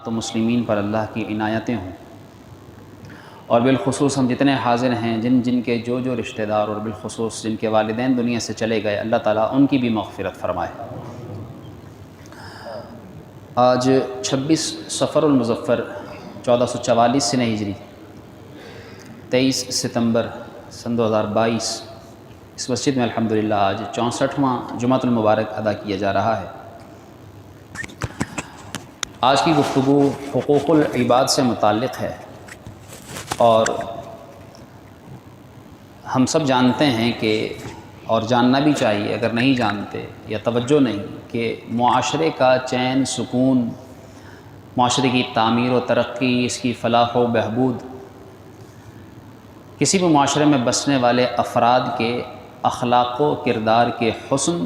تو مسلمین پر اللہ کی عنایتیں ہوں، اور بالخصوص ہم جتنے حاضر ہیں جن کے جو رشتہ دار اور بالخصوص جن کے والدین دنیا سے چلے گئے، اللہ تعالیٰ ان کی بھی مغفرت فرمائے۔ آج 26 صفر المظفر 1444 سنہ ہجری 23 ستمبر سن 2022 اس مسجد میں الحمدللہ آج 64واں جمعۃ المبارک ادا کیا جا رہا ہے۔ آج کی گفتگو حقوق العباد سے متعلق ہے، اور ہم سب جانتے ہیں کہ اور جاننا بھی چاہیے اگر نہیں جانتے یا توجہ نہیں، کہ معاشرے کا چین سکون، معاشرے کی تعمیر و ترقی، اس کی فلاح و بہبود کسی بھی معاشرے میں بسنے والے افراد کے اخلاق و کردار کے حسن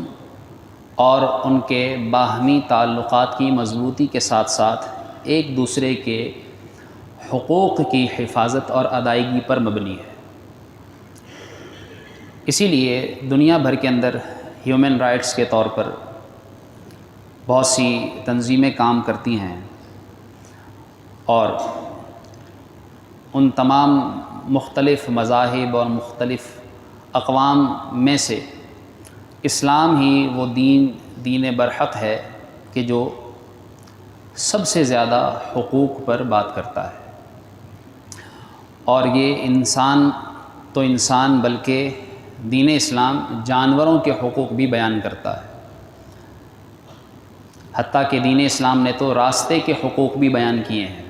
اور ان کے باہمی تعلقات کی مضبوطی کے ساتھ ساتھ ایک دوسرے کے حقوق کی حفاظت اور ادائیگی پر مبنی ہے۔ اسی لیے دنیا بھر کے اندر ہیومن رائٹس کے طور پر بہت سی تنظیمیں کام کرتی ہیں، اور ان تمام مختلف مذاہب اور مختلف اقوام میں سے اسلام ہی وہ دین برحق ہے کہ جو سب سے زیادہ حقوق پر بات کرتا ہے، اور یہ انسان بلکہ دین اسلام جانوروں کے حقوق بھی بیان کرتا ہے، حتیٰ کہ دین اسلام نے تو راستے کے حقوق بھی بیان کیے ہیں۔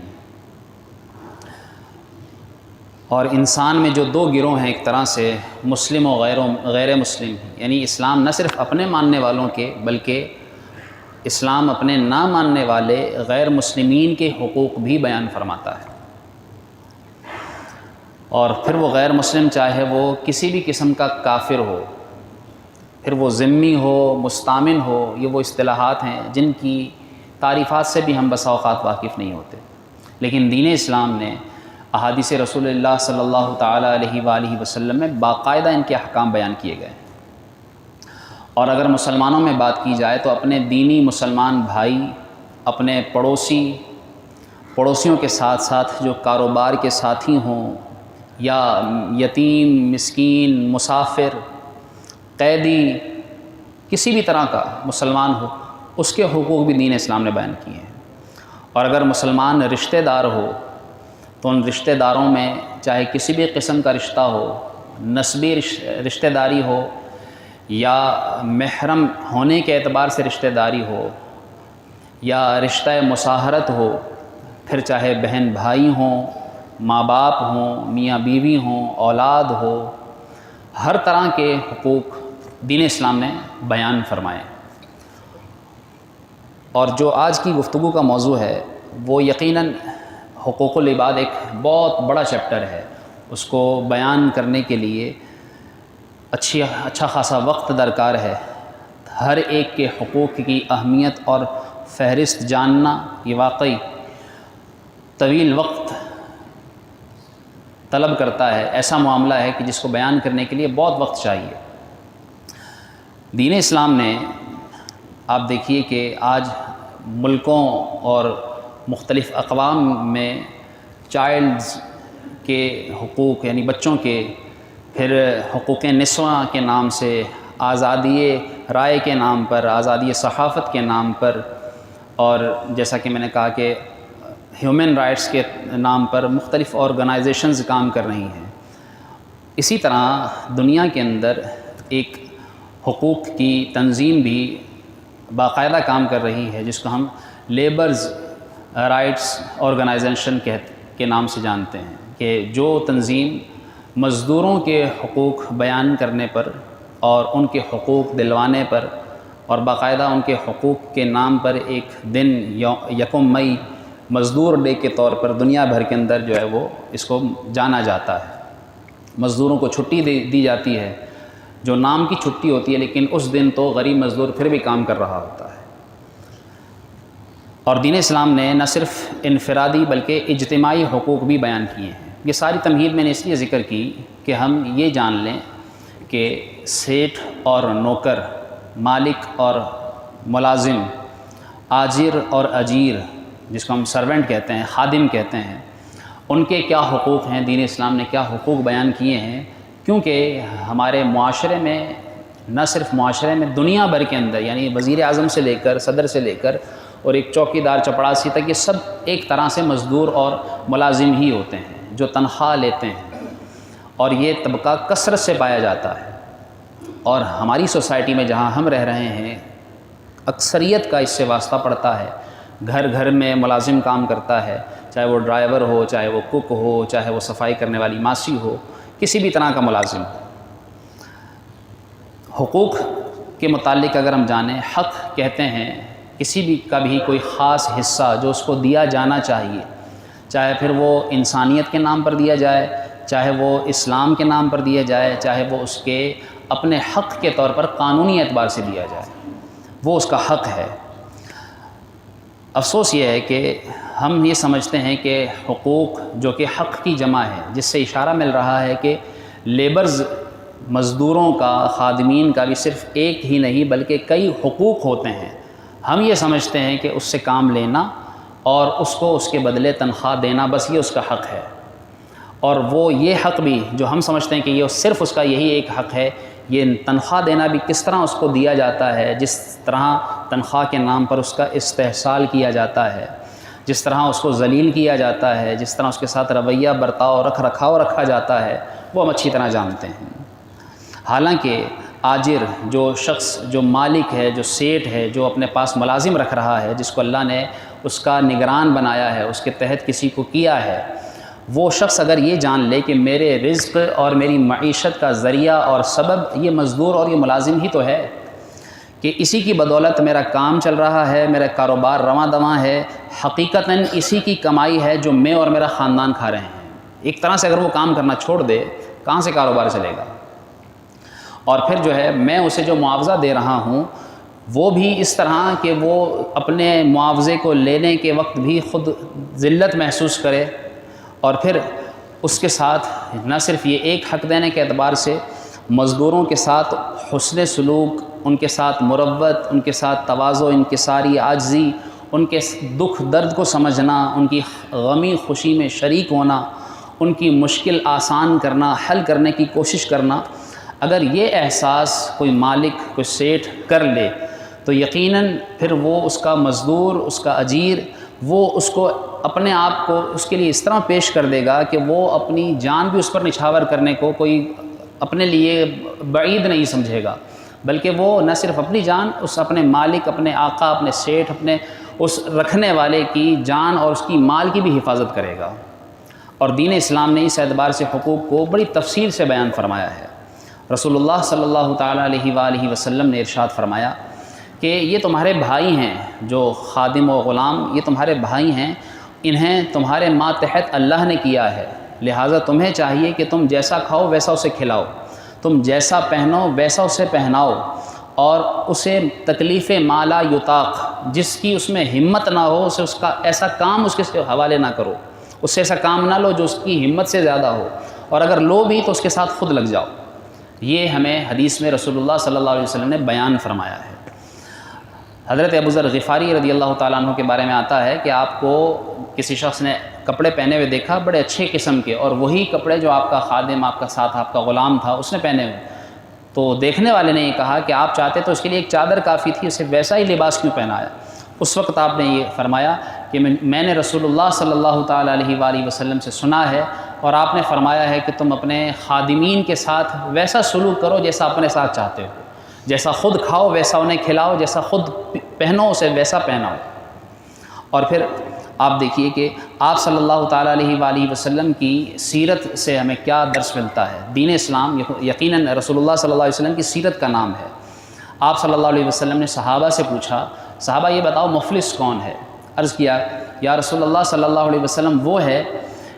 اور انسان میں جو دو گروہ ہیں ایک طرح سے، مسلم و غیر مسلم، یعنی اسلام نہ صرف اپنے ماننے والوں کے بلکہ اسلام اپنے نہ ماننے والے غیر مسلمین کے حقوق بھی بیان فرماتا ہے۔ اور پھر وہ غیر مسلم چاہے وہ کسی بھی قسم کا کافر ہو، پھر وہ ذمی ہو، مستامن ہو، یہ وہ اصطلاحات ہیں جن کی تعریفات سے بھی ہم بسا اوقات واقف نہیں ہوتے، لیکن دین اسلام نے احادیث رسول اللہ صلی اللہ تعالیٰ علیہ وآلہ وسلم میں باقاعدہ ان کے احکام بیان کیے گئے۔ اور اگر مسلمانوں میں بات کی جائے تو اپنے دینی مسلمان بھائی، اپنے پڑوسیوں کے ساتھ ساتھ جو کاروبار کے ساتھی ہوں، یا یتیم، مسکین، مسافر، قیدی، کسی بھی طرح کا مسلمان ہو، اس کے حقوق بھی دین اسلام نے بیان کیے ہیں۔ اور اگر مسلمان رشتہ دار ہو تو ان رشتہ داروں میں چاہے کسی بھی قسم کا رشتہ ہو، نسبی رشتہ داری ہو یا محرم ہونے کے اعتبار سے رشتہ داری ہو یا رشتہ مصاہرت ہو، پھر چاہے بہن بھائی ہوں، ماں باپ ہوں، میاں بیوی ہوں، اولاد ہو، ہر طرح کے حقوق دین اسلام نے بیان فرمائے۔ اور جو آج کی گفتگو کا موضوع ہے وہ یقیناً حقوق العباد ایک بہت بڑا چیپٹر ہے، اس کو بیان کرنے کے لیے اچھا خاصا وقت درکار ہے۔ ہر ایک کے حقوق کی اہمیت اور فہرست جاننا یہ واقعی طویل وقت طلب کرتا ہے، ایسا معاملہ ہے کہ جس کو بیان کرنے کے لیے بہت وقت چاہیے۔ دین اسلام نے، آپ دیکھیے کہ آج ملکوں اور مختلف اقوام میں چائلڈز کے حقوق یعنی بچوں کے، پھر حقوق نسواں کے نام سے، آزادی رائے کے نام پر، آزادی صحافت کے نام پر، اور جیسا کہ میں نے کہا کہ ہیومن رائٹس کے نام پر مختلف آرگنائزیشنز کام کر رہی ہیں۔ اسی طرح دنیا کے اندر ایک حقوق کی تنظیم بھی باقاعدہ کام کر رہی ہے جس کو ہم لیبرز رائٹس آرگنائزیشن کے نام سے جانتے ہیں، کہ جو تنظیم مزدوروں کے حقوق بیان کرنے پر اور ان کے حقوق دلوانے پر، اور باقاعدہ ان کے حقوق کے نام پر ایک دن یکم مئی مزدور ڈے کے طور پر دنیا بھر کے اندر جو ہے وہ اس کو جانا جاتا ہے۔ مزدوروں کو چھٹی دی جاتی ہے، جو نام کی چھٹی ہوتی ہے، لیکن اس دن تو غریب مزدور پھر بھی کام کر رہا ہوتا ہے۔ اور دین اسلام نے نہ صرف انفرادی بلکہ اجتماعی حقوق بھی بیان کیے ہیں۔ یہ ساری تمہید میں نے اس لیے ذکر کی کہ ہم یہ جان لیں کہ سیٹھ اور نوکر، مالک اور ملازم، آجر اور اجیر، جس کو ہم سرونٹ کہتے ہیں، خادم کہتے ہیں، ان کے کیا حقوق ہیں، دین اسلام نے کیا حقوق بیان کیے ہیں. کیونکہ ہمارے معاشرے میں، نہ صرف معاشرے میں، دنیا بھر کے اندر، یعنی وزیر اعظم سے لے کر، صدر سے لے کر اور ایک چوکی دار چپڑاسی تک، یہ سب ایک طرح سے مزدور اور ملازم ہی ہوتے ہیں جو تنخواہ لیتے ہیں، اور یہ طبقہ کثرت سے پایا جاتا ہے. اور ہماری سوسائٹی میں جہاں ہم رہ رہے ہیں، اکثریت کا اس سے واسطہ پڑتا ہے. گھر گھر میں ملازم کام کرتا ہے، چاہے وہ ڈرائیور ہو، چاہے وہ کک ہو، چاہے وہ صفائی کرنے والی ماسی ہو، کسی بھی طرح کا ملازم ہو. حقوق کے متعلق اگر ہم جانیں، حق کہتے ہیں کسی بھی کا بھی کوئی خاص حصہ جو اس کو دیا جانا چاہیے، چاہے پھر وہ انسانیت کے نام پر دیا جائے، چاہے وہ اسلام کے نام پر دیا جائے، چاہے وہ اس کے اپنے حق کے طور پر قانونی اعتبار سے دیا جائے، وہ اس کا حق ہے. افسوس یہ ہے کہ ہم یہ سمجھتے ہیں کہ حقوق جو کہ حق کی جمع ہے، جس سے اشارہ مل رہا ہے کہ لیبرز، مزدوروں کا، خادمین کا بھی صرف ایک ہی نہیں بلکہ کئی حقوق ہوتے ہیں. ہم یہ سمجھتے ہیں کہ اس سے کام لینا اور اس کو اس کے بدلے تنخواہ دینا، بس یہ اس کا حق ہے. اور وہ یہ حق بھی جو ہم سمجھتے ہیں کہ یہ صرف اس کا یہی ایک حق ہے، یہ تنخواہ دینا بھی کس طرح اس کو دیا جاتا ہے، جس طرح تنخواہ کے نام پر اس کا استحصال کیا جاتا ہے، جس طرح اس کو ذلیل کیا جاتا ہے، جس طرح اس کے ساتھ رویہ، برتاؤ، رکھ رکھاؤ رکھا جاتا ہے، وہ ہم اچھی طرح جانتے ہیں. حالانکہ آجر، جو شخص، جو مالک ہے، جو سیٹ ہے، جو اپنے پاس ملازم رکھ رہا ہے، جس کو اللہ نے اس کا نگران بنایا ہے، اس کے تحت کسی کو کیا ہے، وہ شخص اگر یہ جان لے کہ میرے رزق اور میری معیشت کا ذریعہ اور سبب یہ مزدور اور یہ ملازم ہی تو ہے، کہ اسی کی بدولت میرا کام چل رہا ہے، میرا کاروبار رواں دواں ہے، حقیقتاً اسی کی کمائی ہے جو میں اور میرا خاندان کھا رہے ہیں. ایک طرح سے اگر وہ کام کرنا چھوڑ دے، کہاں سے کاروبار چلے گا؟ اور پھر جو ہے میں اسے جو معاوضہ دے رہا ہوں وہ بھی اس طرح کہ وہ اپنے معاوضے کو لینے کے وقت بھی خود ذلت محسوس کرے، اور پھر اس کے ساتھ نہ صرف یہ ایک حق دینے کے اعتبار سے، مزدوروں کے ساتھ حسن سلوک، ان کے ساتھ مروت، ان کے ساتھ تواضع، انکساری، عاجزی، ان کے دکھ درد کو سمجھنا، ان کی غمی خوشی میں شریک ہونا، ان کی مشکل آسان کرنا، حل کرنے کی کوشش کرنا. اگر یہ احساس کوئی مالک، کوئی سیٹھ کر لے تو یقیناً پھر وہ اس کا مزدور، اس کا اجیر، وہ اس کو اپنے آپ کو اس کے لیے اس طرح پیش کر دے گا کہ وہ اپنی جان بھی اس پر نچھاور کرنے کو کوئی اپنے لیے بعید نہیں سمجھے گا، بلکہ وہ نہ صرف اپنی جان، اس اپنے مالک، اپنے آقا، اپنے سیٹھ، اپنے اس رکھنے والے کی جان اور اس کی مال کی بھی حفاظت کرے گا. اور دین اسلام نے اس اعتبار سے حقوق کو بڑی تفصیل سے بیان فرمایا ہے. رسول اللہ صلی اللہ تعالیٰ علیہ وآلہ وسلم نے ارشاد فرمایا کہ یہ تمہارے بھائی ہیں، جو خادم و غلام، یہ تمہارے بھائی ہیں، انہیں تمہارے ماتحت اللہ نے کیا ہے، لہٰذا تمہیں چاہیے کہ تم جیسا کھاؤ ویسا اسے کھلاؤ، تم جیسا پہنو ویسا اسے پہناؤ، اور اسے تکلیف ما لا یطاق، جس کی اس میں ہمت نہ ہو، اسے اس کا ایسا کام اس کے حوالے نہ کرو، اس سے ایسا کام نہ لو جو اس کی ہمت سے زیادہ ہو، اور اگر لو بھی تو اس کے ساتھ خود لگ جاؤ. یہ ہمیں حدیث میں رسول اللہ صلی اللہ علیہ وسلم نے بیان فرمایا ہے. حضرت ابو ذر غفاری رضی اللہ تعالیٰ عنہ کے بارے میں آتا ہے کہ آپ کو کسی شخص نے کپڑے پہنے ہوئے دیکھا، بڑے اچھے قسم کے، اور وہی کپڑے جو آپ کا خادم، آپ کا ساتھ، آپ کا غلام تھا اس نے پہنے ہوئے، تو دیکھنے والے نے یہ کہا کہ آپ چاہتے تو اس کے لیے ایک چادر کافی تھی، اسے ویسا ہی لباس کیوں پہنایا؟ اس وقت آپ نے یہ فرمایا کہ میں نے رسول اللہ صلی اللہ تعالیٰ علیہ وآلہ وسلم سے سنا ہے، اور آپ نے فرمایا ہے کہ تم اپنے خادمین کے ساتھ ویسا سلوک کرو جیسا اپنے ساتھ چاہتے ہو، جیسا خود کھاؤ ویسا انہیں کھلاؤ، جیسا خود پہنو اسے ویسا پہناؤ. اور پھر آپ دیکھیے کہ آپ صلی اللہ تعالیٰ علیہ وآلہ وسلم کی سیرت سے ہمیں کیا درس ملتا ہے. دین اسلام یقیناً رسول اللہ صلی اللہ علیہ وسلم کی سیرت کا نام ہے. آپ صلی اللہ علیہ وسلم نے صحابہ سے پوچھا، صحابہ یہ بتاؤ مفلس کون ہے؟ عرض کیا یا رسول اللہ صلی اللہ علیہ وسلم وہ ہے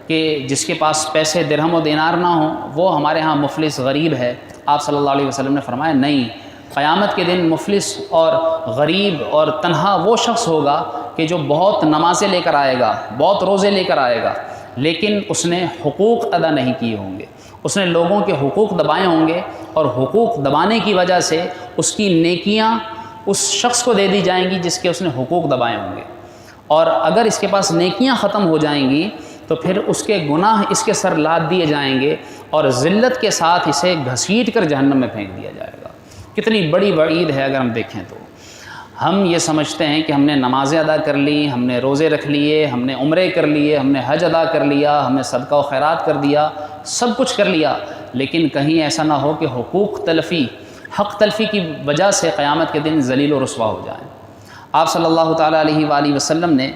کہ جس کے پاس پیسے درہم و دینار نہ ہوں، وہ ہمارے ہاں مفلس غریب ہے. آپ صلی اللہ علیہ وسلم نے فرمایا نہیں، قیامت کے دن مفلس اور غریب اور تنہا وہ شخص ہوگا کہ جو بہت نمازیں لے کر آئے گا، بہت روزے لے کر آئے گا، لیکن اس نے حقوق ادا نہیں کیے ہوں گے، اس نے لوگوں کے حقوق دبائے ہوں گے، اور حقوق دبانے کی وجہ سے اس کی نیکیاں اس شخص کو دے دی جائیں گی جس کے اس نے حقوق دبائے ہوں گے. اور اگر اس کے پاس نیکیاں ختم ہو جائیں گی تو پھر اس کے گناہ اس کے سر لاد دیے جائیں گے اور ذلت کے ساتھ اسے گھسیٹ کر جہنم میں پھینک دیا جائے گا۔ کتنی بڑی وعید ہے اگر ہم دیکھیں تو۔ ہم یہ سمجھتے ہیں کہ ہم نے نمازیں ادا کر لی، ہم نے روزے رکھ لیے، ہم نے عمرے کر لیے، ہم نے حج ادا کر لیا، ہم نے صدقہ و خیرات کر دیا، سب کچھ کر لیا، لیکن کہیں ایسا نہ ہو کہ حقوق تلفی، حق تلفی کی وجہ سے قیامت کے دن ذلیل و رسوا ہو جائیں۔ آپ صلی اللہ تعالیٰ علیہ وآلہ وسلم نے،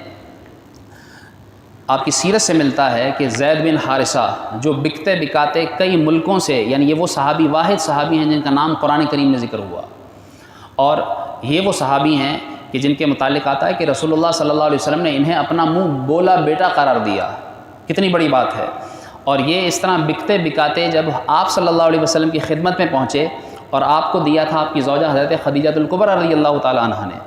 آپ کی سیرت سے ملتا ہے کہ زید بن حارثہ جو بکتے بکاتے کئی ملکوں سے، یعنی یہ وہ صحابی، واحد صحابی ہیں جن کا نام قرآن کریم میں ذکر ہوا، اور یہ وہ صحابی ہیں کہ جن کے متعلق آتا ہے کہ رسول اللہ صلی اللہ علیہ وسلم نے انہیں اپنا منہ بولا بیٹا قرار دیا۔ کتنی بڑی بات ہے۔ اور یہ اس طرح بکتے بکاتے جب آپ صلی اللہ علیہ وسلم کی خدمت میں پہنچے، اور آپ کو دیا تھا آپ کی زوجہ حضرت خدیجہ الکبریٰ رضی اللہ تعالیٰ عنہ نے،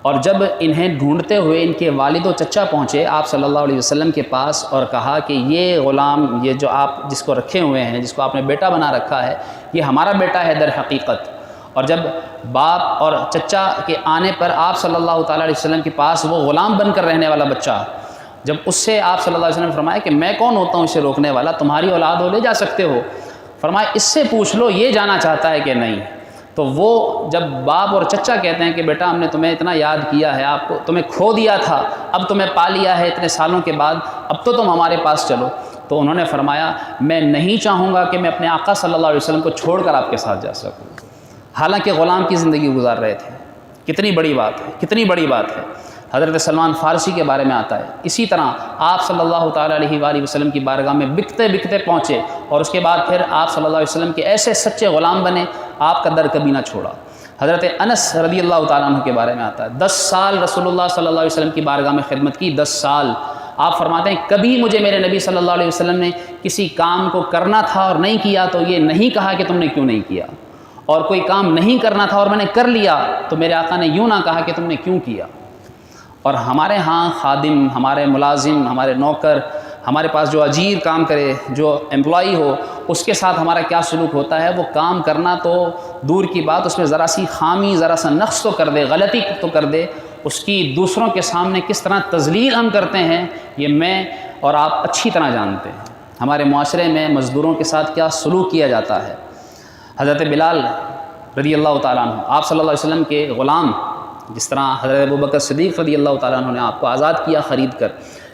اور جب انہیں ڈھونڈتے ہوئے ان کے والد و چچا پہنچے آپ صلی اللہ علیہ وسلم کے پاس اور کہا کہ یہ غلام، یہ جو آپ جس کو رکھے ہوئے ہیں، جس کو آپ نے بیٹا بنا رکھا ہے، یہ ہمارا بیٹا ہے در حقیقت۔ اور جب باپ اور چچا کے آنے پر آپ صلی اللہ تعالیٰ علیہ وسلم کے پاس وہ غلام بن کر رہنے والا بچہ، جب اس سے آپ صلی اللہ علیہ وسلم نے فرمایا کہ میں کون ہوتا ہوں اسے روکنے والا، تمہاری اولاد ہو، لے جا سکتے ہو، فرمایا اس سے پوچھ لو یہ جانا چاہتا ہے کہ نہیں۔ تو وہ جب باپ اور چچا کہتے ہیں کہ بیٹا ہم نے تمہیں اتنا یاد کیا ہے، آپ کو تمہیں کھو دیا تھا، اب تمہیں پا لیا ہے اتنے سالوں کے بعد، اب تو تم ہمارے پاس چلو، تو انہوں نے فرمایا میں نہیں چاہوں گا کہ میں اپنے آقا صلی اللہ علیہ وسلم کو چھوڑ کر آپ کے ساتھ جا سکوں، حالانکہ غلام کی زندگی گزار رہے تھے۔ کتنی بڑی بات ہے، کتنی بڑی بات ہے۔ حضرت سلمان فارسی کے بارے میں آتا ہے اسی طرح آپ صلی اللہ تعالیٰ علیہ وآلہ وسلم کی بارگاہ میں بکتے بکتے پہنچے، اور اس کے بعد پھر آپ صلی اللہ علیہ وسلم کے ایسے سچے غلام بنے، آپ کا در کبھی نہ چھوڑا۔ حضرت انس رضی اللہ تعالیٰ عنہ کے بارے میں آتا ہے 10 سال رسول اللہ صلی اللہ علیہ وسلم کی بارگاہ میں خدمت کی، 10 سال۔ آپ فرماتے ہیں کبھی مجھے میرے نبی صلی اللہ علیہ وسلم نے کسی کام کو کرنا تھا اور نہیں کیا تو یہ نہیں کہا کہ تم نے کیوں نہیں کیا، اور کوئی کام نہیں کرنا تھا اور میں نے کر لیا تو میرے آقا نے یوں نہ کہا کہ تم نے کیوں کیا۔ اور ہمارے ہاں خادم، ہمارے ملازم، ہمارے نوکر، ہمارے پاس جو اجیر کام کرے، جو امپلائی ہو، اس کے ساتھ ہمارا کیا سلوک ہوتا ہے؟ وہ کام کرنا تو دور کی بات، اس میں ذرا سی خامی، ذرا سا نقص تو کر دے، غلطی تو کر دے، اس کی دوسروں کے سامنے کس طرح تذلیل ہم کرتے ہیں یہ میں اور آپ اچھی طرح جانتے ہیں۔ ہمارے معاشرے میں مزدوروں کے ساتھ کیا سلوک کیا جاتا ہے۔ حضرت بلال رضی اللہ تعالیٰ عنہ، آپ صلی اللہ علیہ وسلم کے غلام، جس طرح حضرت ابوبکر صدیق رضی اللہ تعالیٰ عنہ نے آپ کو آزاد کیا خرید کر،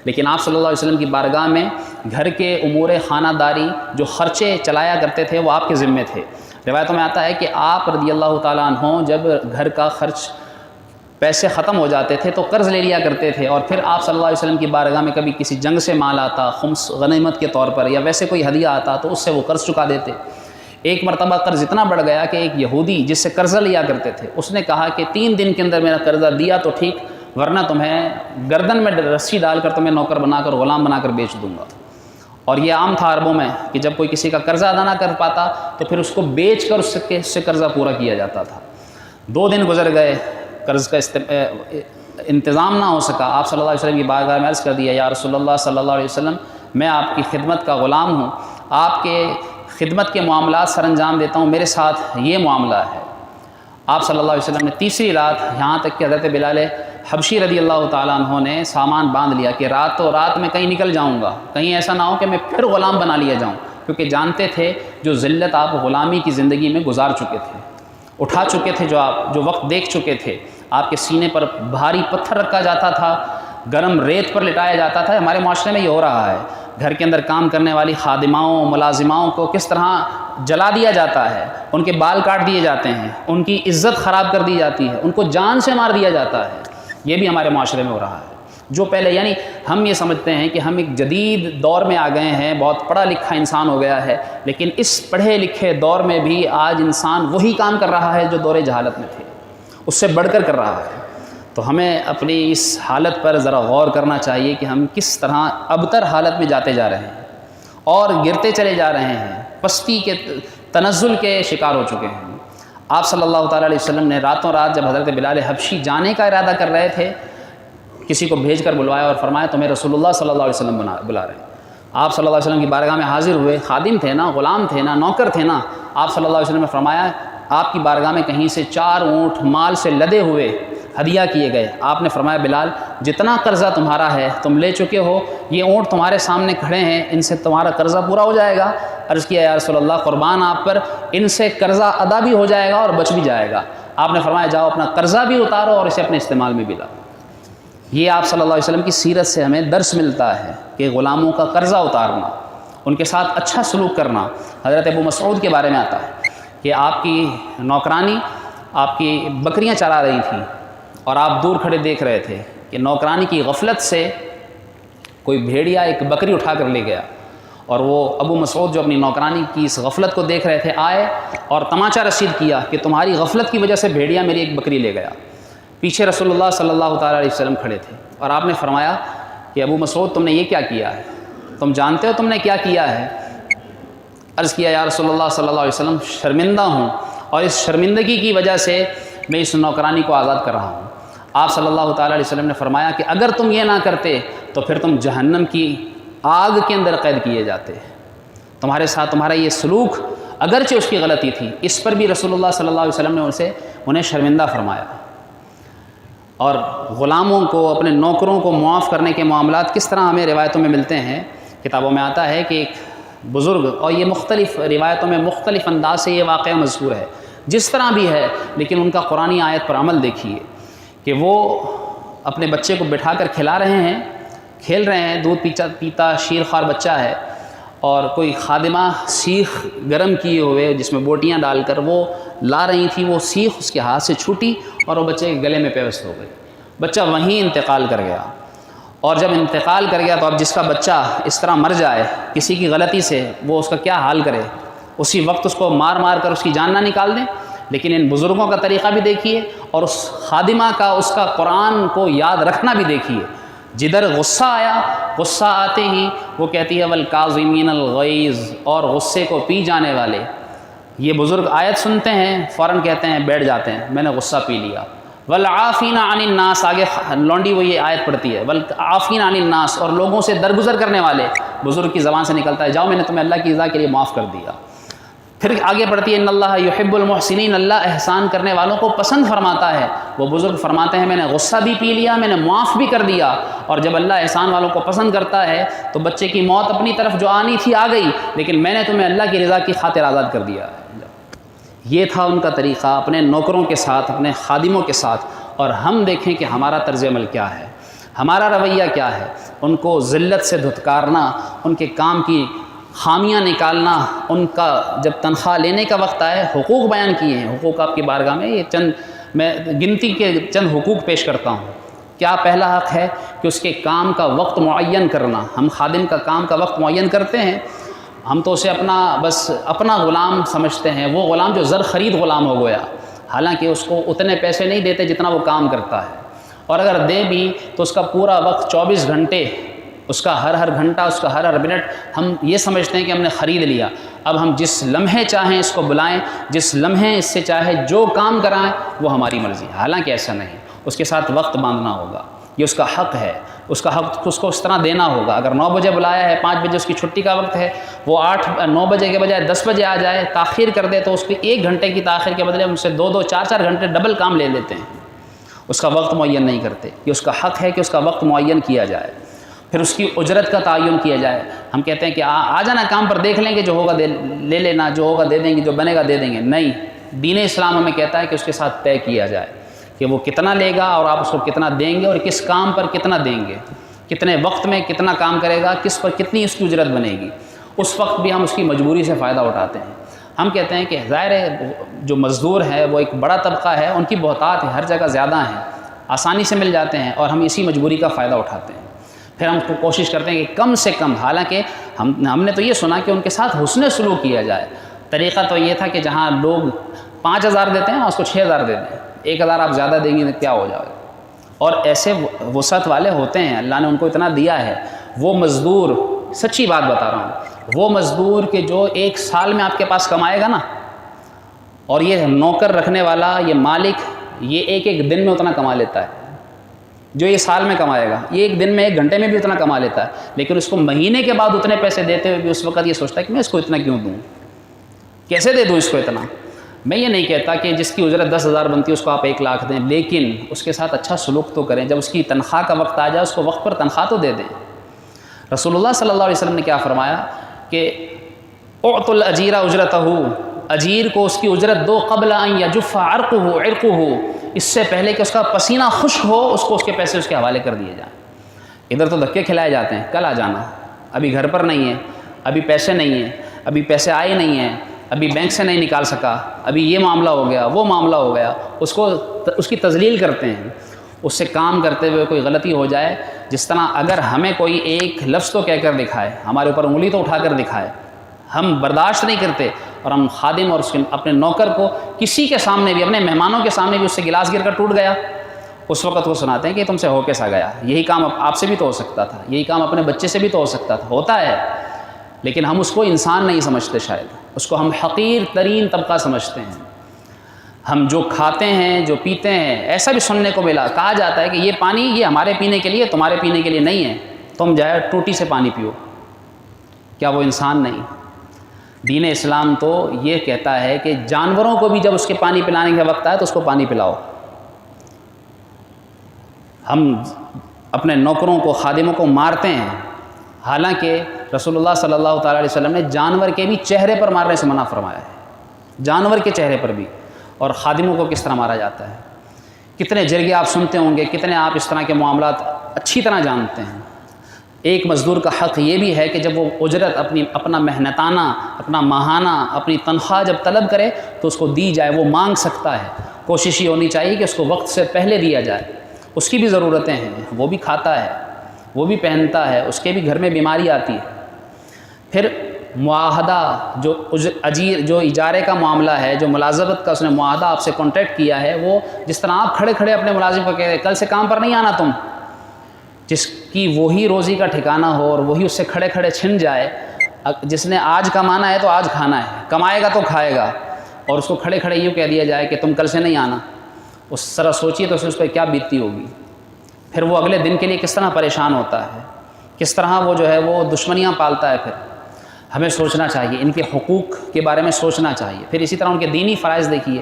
لیکن آپ صلی اللہ علیہ وسلم کی بارگاہ میں گھر کے امور خانہ داری جو خرچے چلایا کرتے تھے وہ آپ کے ذمے تھے۔ روایتوں میں آتا ہے کہ آپ رضی اللہ تعالیٰ عنہ جب گھر کا خرچ پیسے ختم ہو جاتے تھے تو قرض لے لیا کرتے تھے، اور پھر آپ صلی اللہ علیہ وسلم کی بارگاہ میں کبھی کسی جنگ سے مال آتا، خمس غنیمت کے طور پر، یا ویسے کوئی ہدیہ آتا تو اس سے وہ قرض چکا دیتے۔ ایک مرتبہ قرض اتنا بڑھ گیا کہ ایک یہودی جس سے قرضہ لیا کرتے تھے، اس نے کہا کہ 3 دن کے اندر میرا قرضہ دیا تو ٹھیک، ورنہ تمہیں گردن میں رسی ڈال کر تمہیں نوکر بنا کر، غلام بنا کر بیچ دوں گا۔ اور یہ عام تھا عربوں میں کہ جب کوئی کسی کا قرضہ ادا نہ کر پاتا تو پھر اس کو بیچ کر اس سے قرضہ پورا کیا جاتا تھا۔ 2 دن گزر گئے، قرض کا انتظام نہ ہو سکا۔ آپ صلی اللہ علیہ وسلم کی بارگاہ میں عرض کر دیا، یا رسول اللہ صلی اللہ علیہ وسلم، میں آپ کی خدمت کا غلام ہوں، آپ کے خدمت کے معاملات سر انجام دیتا ہوں، میرے ساتھ یہ معاملہ ہے۔ آپ صلی اللہ علیہ وسلم نے تیسری رات، یہاں تک کہ حضرت بلال حبشی رضی اللہ تعالیٰ عنہ نے سامان باندھ لیا کہ رات میں کہیں نکل جاؤں گا، کہیں ایسا نہ ہو کہ میں پھر غلام بنا لیا جاؤں، کیونکہ جانتے تھے جو ذلت آپ غلامی کی زندگی میں گزار چکے تھے، اٹھا چکے تھے، جو وقت دیکھ چکے تھے۔ آپ کے سینے پر بھاری پتھر رکھا جاتا تھا، گرم ریت پر لٹایا جاتا تھا۔ ہمارے معاشرے میں یہ ہو رہا ہے، گھر کے اندر کام کرنے والی خادماؤں، ملازماؤں کو کس طرح جلا دیا جاتا ہے، ان کے بال کاٹ دیے جاتے ہیں، ان کی عزت خراب کر دی جاتی ہے، ان کو جان سے مار دیا جاتا ہے۔ یہ بھی ہمارے معاشرے میں ہو رہا ہے۔ جو پہلے، یعنی ہم یہ سمجھتے ہیں کہ ہم ایک جدید دور میں آ گئے ہیں، بہت پڑھا لکھا انسان ہو گیا ہے، لیکن اس پڑھے لکھے دور میں بھی آج انسان وہی کام کر رہا ہے جو دور جہالت میں تھے، اس سے بڑھ کر رہا ہے۔ تو ہمیں اپنی اس حالت پر ذرا غور کرنا چاہیے کہ ہم کس طرح ابتر حالت میں جاتے جا رہے ہیں اور گرتے چلے جا رہے ہیں، پستی کے تنزل کے شکار ہو چکے ہیں۔ آپ صلی اللہ تعالیٰ علیہ وسلم نے راتوں رات جب حضرت بلال حبشی جانے کا ارادہ کر رہے تھے، کسی کو بھیج کر بلوایا اور فرمایا تمہیں رسول اللہ صلی اللہ علیہ وسلم بلا رہے ہیں۔ آپ صلی اللہ علیہ وسلم کی بارگاہ میں حاضر ہوئے، خادم تھے نا، غلام تھے نا، نوکر تھے نا۔ آپ صلی اللہ علیہ وسلم نے فرمایا آپ کی بارگاہ میں کہیں سے 4 اونٹ مال سے لدے ہوئے ہدیہ کیے گئے۔ آپ نے فرمایا بلال جتنا قرضہ تمہارا ہے تم لے چکے ہو، یہ اونٹ تمہارے سامنے کھڑے ہیں، ان سے تمہارا قرضہ پورا ہو جائے گا۔ عرض کیا یا رسول اللہ قربان آپ پر، ان سے قرضہ ادا بھی ہو جائے گا اور بچ بھی جائے گا۔ آپ نے فرمایا جاؤ اپنا قرضہ بھی اتارو اور اسے اپنے استعمال میں بھی لاؤ۔ یہ آپ صلی اللہ علیہ وسلم کی سیرت سے ہمیں درس ملتا ہے کہ غلاموں کا قرضہ اتارنا، ان کے ساتھ اچھا سلوک کرنا۔ حضرت ابو مسعود کے بارے میں آتا ہے کہ آپ کی نوکرانی آپ کی بکریاں چرا رہی تھیں اور آپ دور کھڑے دیکھ رہے تھے کہ نوکرانی کی غفلت سے کوئی بھیڑیا ایک بکری اٹھا کر لے گیا، اور وہ ابو مسعود جو اپنی نوکرانی کی اس غفلت کو دیکھ رہے تھے آئے اور تماچا رسید کیا کہ تمہاری غفلت کی وجہ سے بھیڑیا میری ایک بکری لے گیا۔ پیچھے رسول اللہ صلی اللہ تعالیٰ علیہ وسلم کھڑے تھے اور آپ نے فرمایا کہ ابو مسعود تم نے یہ کیا کیا ہے، تم جانتے ہو تم نے کیا کیا ہے؟ عرض کیا یا رسول اللہ صلی اللہ علیہ وسلم شرمندہ ہوں، اور اس شرمندگی کی وجہ سے میں اس نوکرانی کو آزاد کر رہا ہوں۔ آپ صلی اللہ تعالیٰ علیہ وسلم نے فرمایا کہ اگر تم یہ نہ کرتے تو پھر تم جہنم کی آگ کے اندر قید کیے جاتے۔ تمہارے ساتھ تمہارا یہ سلوک اگرچہ اس کی غلطی تھی، اس پر بھی رسول اللہ صلی اللہ علیہ وسلم نے انہیں شرمندہ فرمایا۔ اور غلاموں کو، اپنے نوکروں کو معاف کرنے کے معاملات کس طرح ہمیں روایتوں میں ملتے ہیں۔ کتابوں میں آتا ہے کہ ایک بزرگ، اور یہ مختلف روایتوں میں مختلف انداز سے یہ واقعہ مذکور ہے، جس طرح بھی ہے لیکن ان کا قرآنی آیت پر عمل دیکھیے کہ وہ اپنے بچے کو بٹھا کر کھلا رہے ہیں، کھیل رہے ہیں، دودھ پیتا شیر خوار بچہ ہے، اور کوئی خادمہ سیخ گرم کیے ہوئے جس میں بوٹیاں ڈال کر وہ لا رہی تھی، وہ سیخ اس کے ہاتھ سے چھوٹی اور وہ بچے کے گلے میں پیوست ہو گئی۔ بچہ وہیں انتقال کر گیا، اور جب انتقال کر گیا تو اب جس کا بچہ اس طرح مر جائے کسی کی غلطی سے، وہ اس کا کیا حال کرے؟ اسی وقت اس کو مار مار کر اس کی جان نہ نکال دیں۔ لیکن ان بزرگوں کا طریقہ بھی دیکھیے، اور اس خادمہ کا، اس کا قرآن کو یاد رکھنا بھی دیکھیے۔ جدھر غصہ آیا، غصہ آتے ہی وہ کہتی ہے والکاظمین الغیظ، اور غصے کو پی جانے والے۔ یہ بزرگ آیت سنتے ہیں فوراً کہتے ہیں، بیٹھ جاتے ہیں، میں نے غصہ پی لیا۔ والعافین عن الناس، آگے لونڈی وہ یہ آیت پڑھتی ہے والعافین عن الناس، اور لوگوں سے درگزر کرنے والے۔ بزرگ کی زبان سے نکلتا ہے جاؤ میں نے تمہیں اللہ کی رضا کے لیے معاف کر دیا۔ پھر آگے پڑھتی ہے ان اللہ یحب المحسنین، اللہ احسان کرنے والوں کو پسند فرماتا ہے۔ وہ بزرگ فرماتے ہیں میں نے غصہ بھی پی لیا، میں نے معاف بھی کر دیا، اور جب اللہ احسان والوں کو پسند کرتا ہے تو بچے کی موت اپنی طرف جو آنی تھی آ گئی، لیکن میں نے تمہیں اللہ کی رضا کی خاطر آزاد کر دیا۔ یہ تھا ان کا طریقہ اپنے نوکروں کے ساتھ، اپنے خادموں کے ساتھ۔ اور ہم دیکھیں کہ ہمارا طرز عمل کیا ہے، ہمارا رویہ کیا ہے۔ ان کو ذلت سے دھتکارنا، ان کے کام کی خامیاں نکالنا، ان کا جب تنخواہ لینے کا وقت آئے، حقوق بیان کیے ہیں، حقوق آپ کی بارگاہ میں یہ چند میں گنتی کے چند حقوق پیش کرتا ہوں۔ کیا پہلا حق ہے کہ اس کے کام کا وقت معین کرنا۔ ہم خادم کا کام کا وقت معین کرتے ہیں، ہم تو اسے اپنا غلام سمجھتے ہیں، وہ غلام جو زر خرید غلام ہو گیا، حالانکہ اس کو اتنے پیسے نہیں دیتے جتنا وہ کام کرتا ہے، اور اگر دے بھی تو اس کا پورا وقت 24 گھنٹے، اس کا ہر گھنٹہ، اس کا ہر منٹ ہم یہ سمجھتے ہیں کہ ہم نے خرید لیا۔ اب ہم جس لمحے چاہیں اس کو بلائیں، جس لمحے اس سے چاہے جو کام کرائیں، وہ ہماری مرضی ہے، حالانکہ ایسا نہیں۔ اس کے ساتھ وقت باندھنا ہوگا، یہ اس کا حق ہے، اس کا حق اس کو اس طرح دینا ہوگا۔ اگر 9 بجے بلایا ہے، 5 بجے اس کی چھٹی کا وقت ہے، وہ 9 بجے کے بجائے 10 بجے آ جائے، تاخیر کر دے تو اس کی 1 گھنٹے کی تاخیر کے بدلے ہم سے 2 4 گھنٹے ڈبل کام لے لیتے ہیں، اس کا وقت معین نہیں کرتے۔ یہ اس کا حق ہے کہ اس کا وقت معین کیا جائے، پھر اس کی اجرت کا تعین کیا جائے۔ ہم کہتے ہیں کہ آ جانا کام پر، دیکھ لیں گے، جو ہوگا لے لینا، جو ہوگا دے دیں گے، جو بنے گا دے دیں گے۔ نہیں، دین اسلام ہمیں کہتا ہے کہ اس کے ساتھ طے کیا جائے کہ وہ کتنا لے گا اور آپ اس کو کتنا دیں گے، اور کس کام پر کتنا دیں گے، کتنے وقت میں کتنا کام کرے گا، کس پر کتنی اس کی اجرت بنے گی۔ اس وقت بھی ہم اس کی مجبوری سے فائدہ اٹھاتے ہیں۔ ہم کہتے ہیں کہ ظاہر ہے جو مزدور ہے وہ ایک بڑا طبقہ ہے، ان کی بہتات ہر جگہ زیادہ ہیں، آسانی سے مل جاتے ہیں، اور ہم اسی مجبوری کا فائدہ اٹھاتے ہیں۔ پھر ہم کوشش کرتے ہیں کہ کم سے کم، حالانکہ ہم نے تو یہ سنا کہ ان کے ساتھ حسن سلوک کیا جائے۔ طریقہ تو یہ تھا کہ جہاں لوگ 5000 دیتے ہیں اس کو 6000 دے دیں، 1000 آپ زیادہ دیں گے تو کیا ہو جائے۔ اور ایسے وسعت والے ہوتے ہیں، اللہ نے ان کو اتنا دیا ہے۔ وہ مزدور، سچی بات بتا رہا ہوں، وہ مزدور کہ جو 1 سال میں آپ کے پاس کمائے گا نا، اور یہ نوکر رکھنے والا، یہ مالک، یہ ایک دن میں اتنا کما لیتا ہے جو یہ سال میں کمائے گا۔ یہ 1 دن میں 1 گھنٹے میں بھی اتنا کما لیتا ہے، لیکن اس کو مہینے کے بعد اتنے پیسے دیتے ہوئے بھی اس وقت یہ سوچتا ہے کہ میں اس کو اتنا کیوں دوں، کیسے دے دوں اس کو اتنا۔ میں یہ نہیں کہتا کہ جس کی اجرت 10,000 بنتی ہے اس کو آپ 1 لاکھ دیں، لیکن اس کے ساتھ اچھا سلوک تو کریں. جب اس کی تنخواہ کا وقت آ جائے اس کو وقت پر تنخواہ تو دے دیں. رسول اللہ صلی اللہ علیہ وسلم نے کیا فرمایا کہ اعطوا الاجیر اجرتہ، اجیر کو اس کی اجرت دو قبل ان یجف عرقہ، اس سے پہلے کہ اس کا پسینہ خشک ہو اس کو اس کے پیسے اس کے حوالے کر دیے جائیں. ادھر تو دھکے کھلائے جاتے ہیں، کل آ جانا، ابھی گھر پر نہیں ہے، ابھی پیسے نہیں ہیں، ابھی پیسے آئے نہیں ہیں، ابھی بینک سے نہیں نکال سکا، ابھی یہ معاملہ ہو گیا، وہ معاملہ ہو گیا. اس کی تذلیل کرتے ہیں. اس سے کام کرتے ہوئے کوئی غلطی ہو جائے، جس طرح اگر ہمیں کوئی ایک لفظ تو کہہ کر دکھائے، ہمارے اوپر انگلی تو اٹھا کر دکھائے، ہم برداشت نہیں کرتے، اور ہم خادم اور اپنے نوکر کو کسی کے سامنے بھی، اپنے مہمانوں کے سامنے بھی اس سے گلاس گر کر ٹوٹ گیا، اس وقت وہ سناتے ہیں کہ تم سے ہو کیسا گیا. یہی کام آپ سے بھی تو ہو سکتا تھا، یہی کام اپنے بچے سے بھی تو ہو سکتا تھا. ہوتا ہے، لیکن ہم اس کو انسان نہیں سمجھتے، شاید اس کو ہم حقیر ترین طبقہ سمجھتے ہیں. ہم جو کھاتے ہیں، جو پیتے ہیں، ایسا بھی سننے کو ملا، کہا جاتا ہے کہ یہ پانی یہ ہمارے پینے کے لیے، تمہارے پینے کے لیے نہیں ہے، تم جائے ٹوٹی سے پانی پیو. کیا وہ انسان نہیں؟ دین اسلام تو یہ کہتا ہے کہ جانوروں کو بھی جب اس کے پانی پلانے کا وقت آئے تو اس کو پانی پلاؤ. ہم اپنے نوکروں کو، خادموں کو مارتے ہیں، حالانکہ رسول اللہ صلی اللہ تعالیٰ علیہ وسلم نے جانور کے بھی چہرے پر مارنے سے منع فرمایا ہے. جانور کے چہرے پر بھی. اور خادموں کو کس طرح مارا جاتا ہے. کتنے جرگے آپ سنتے ہوں گے، کتنے آپ اس طرح کے معاملات اچھی طرح جانتے ہیں. ایک مزدور کا حق یہ بھی ہے کہ جب وہ اجرت اپنا محنتانہ، اپنا ماہانہ، اپنی تنخواہ جب طلب کرے تو اس کو دی جائے. وہ مانگ سکتا ہے. کوشش یہ ہونی چاہیے کہ اس کو وقت سے پہلے دیا جائے. اس کی بھی ضرورتیں ہیں، وہ بھی کھاتا ہے، وہ بھی پہنتا ہے، اس کے بھی گھر میں بیماری آتی ہے. پھر معاہدہ جو اجارے کا معاملہ ہے، جو ملازمت کا اس نے معاہدہ آپ سے کانٹیکٹ کیا ہے، وہ جس طرح آپ کھڑے کھڑے اپنے ملازم کو کہہ رہے کل سے کام پر نہیں آنا تم، جس کی وہی روزی کا ٹھکانہ ہو اور وہی اس سے کھڑے کھڑے چھن جائے. جس نے آج کمانا ہے تو آج کھانا ہے، کمائے گا تو کھائے گا، اور اس کو کھڑے کھڑے یوں کہہ دیا جائے کہ تم کل سے نہیں آنا. اس طرح سوچیے تو اس پہ کیا بیتتی ہوگی. پھر وہ اگلے دن کے لیے کس طرح پریشان ہوتا ہے، کس طرح وہ جو ہے وہ دشمنیاں پالتا ہے. پھر ہمیں سوچنا چاہیے، ان کے حقوق کے بارے میں سوچنا چاہیے. پھر اسی طرح ان کے دینی فرائض دیکھیے.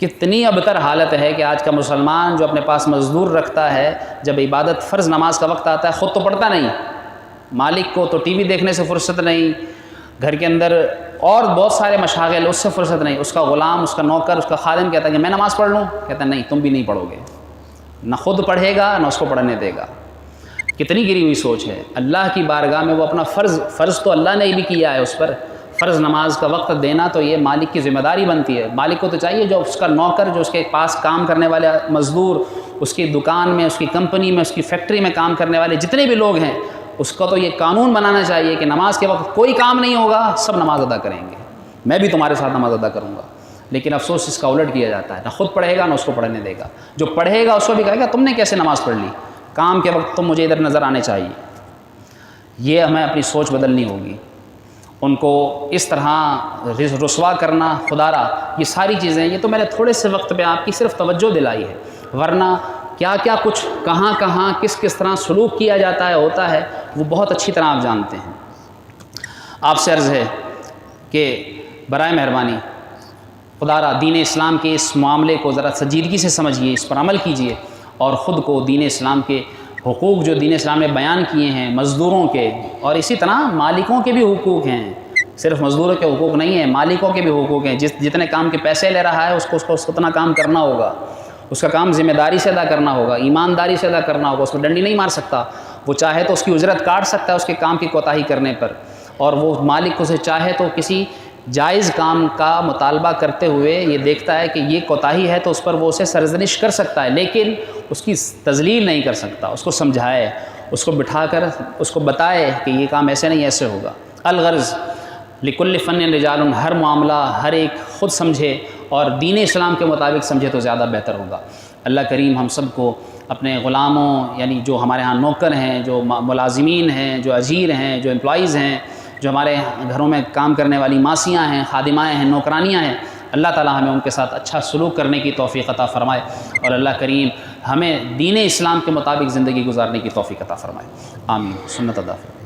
کتنی ابتر حالت ہے کہ آج کا مسلمان جو اپنے پاس مزدور رکھتا ہے، جب عبادت فرض نماز کا وقت آتا ہے خود تو پڑھتا نہیں، مالک کو تو ٹی وی دیکھنے سے فرصت نہیں، گھر کے اندر اور بہت سارے مشاغل، اس سے فرصت نہیں. اس کا غلام، اس کا نوکر، اس کا خادم کہتا ہے کہ میں نماز پڑھ لوں، کہتا ہے نہیں تم بھی نہیں پڑھو گے. نہ خود پڑھے گا نہ اس کو پڑھنے دے گا. کتنی گری ہوئی سوچ ہے. اللہ کی بارگاہ میں وہ اپنا فرض تو اللہ نے بھی کیا ہے اس پر، فرض نماز کا وقت دینا تو یہ مالک کی ذمہ داری بنتی ہے. مالک کو تو چاہیے جو اس کا نوکر، جو اس کے پاس کام کرنے والے مزدور، اس کی دکان میں، اس کی کمپنی میں، اس کی فیکٹری میں کام کرنے والے جتنے بھی لوگ ہیں، اس کو تو یہ قانون بنانا چاہیے کہ نماز کے وقت کوئی کام نہیں ہوگا، سب نماز ادا کریں گے، میں بھی تمہارے ساتھ نماز ادا کروں گا. لیکن افسوس اس کا الٹ کیا جاتا ہے، نہ خود پڑھے گا نہ اس کو پڑھنے دے گا. جو پڑھے گا اس کو بھی کہے گا تم نے کیسے نماز پڑھ لی، کام کے وقت تم مجھے ادھر نظر آنے چاہیے. یہ ہمیں اپنی سوچ بدلنی ہوگی. ان کو اس طرح رسوا کرنا، خدارا، یہ ساری چیزیں، یہ تو میں نے تھوڑے سے وقت پہ آپ کی صرف توجہ دلائی ہے، ورنہ کیا کیا کچھ کہاں کہاں کس طرح سلوک کیا جاتا ہے، ہوتا ہے، وہ بہت اچھی طرح آپ جانتے ہیں. آپ سے عرض ہے کہ برائے مہربانی خدارا دین اسلام کے اس معاملے کو ذرا سنجیدگی سے سمجھیے، اس پر عمل کیجیے، اور خود کو دین اسلام کے حقوق جو دین اسلام نے بیان کیے ہیں مزدوروں کے، اور اسی طرح مالکوں کے بھی حقوق ہیں. صرف مزدوروں کے حقوق نہیں ہیں، مالکوں کے بھی حقوق ہیں. جتنے کام کے پیسے لے رہا ہے اس کو اتنا کام کرنا ہوگا، اس کا کام ذمہ داری سے ادا کرنا ہوگا، ایمانداری سے ادا کرنا ہوگا. اس کو ڈنڈی نہیں مار سکتا. وہ چاہے تو اس کی اجرت کاٹ سکتا ہے اس کے کام کی کوتاہی کرنے پر، اور وہ مالک کو سے چاہے تو کسی جائز کام کا مطالبہ کرتے ہوئے یہ دیکھتا ہے کہ یہ کوتاہی ہے تو اس پر وہ اسے سرزنش کر سکتا ہے، لیکن اس کی تذلیل نہیں کر سکتا. اس کو سمجھائے، اس کو بٹھا کر اس کو بتائے کہ یہ کام ایسے نہیں ایسے ہوگا. الغرض لکل فن رجال، ہر معاملہ ہر ایک خود سمجھے اور دین اسلام کے مطابق سمجھے تو زیادہ بہتر ہوگا. اللہ کریم ہم سب کو اپنے غلاموں، یعنی جو ہمارے ہاں نوکر ہیں، جو ملازمین ہیں، جو اجیر ہیں، جو امپلائیز ہیں، جو ہمارے گھروں میں کام کرنے والی ماسیاں ہیں، خادمائیں ہیں، نوکرانیاں ہیں، اللہ تعالیٰ ہمیں ان کے ساتھ اچھا سلوک کرنے کی توفیق عطا فرمائے، اور اللہ کریم ہمیں دین اسلام کے مطابق زندگی گزارنے کی توفیق عطا فرمائے. آمین. سنت ادا فرمائے.